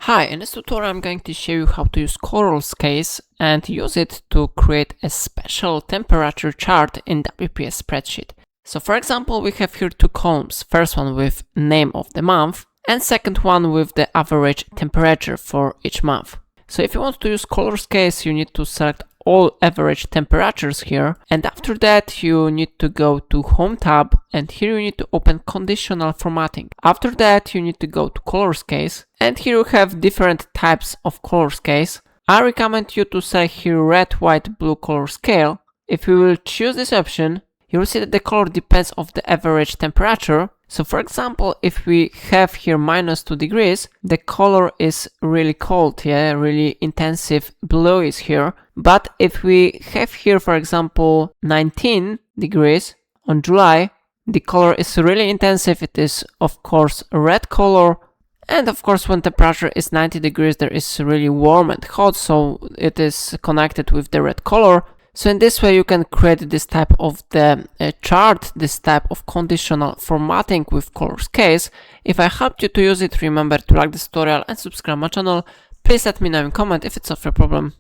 Hi, in this tutorial I'm going to show you how to use color scales and use it to create a special temperature chart in WPS spreadsheet. So for example, we have here two columns, first one with name of the month and second one with the average temperature for each month. So if you want to use color scales, you need to select all average temperatures here, and after that you need to go to Home tab, and here you need to open Conditional Formatting. After that you need to go to Color Scales, and here you have different types of color scales. I recommend you to select here red, white, blue color scale. If you will choose this option, you will see that the color depends on the average temperature. So for example, if we have here -2 degrees, the color is really cold, really intensive blue is here. But if we have here, for example, 19 degrees on July, the color is really intensive. It is, of course, a red color. And of course, when temperature is 90 degrees, there is really warm and hot, so it is connected with the red color. So in this way, you can create this type of the chart, this type of conditional formatting with color scales. If I helped you to use it, remember to like this tutorial and subscribe my channel. Please let me know in comment if it's a problem.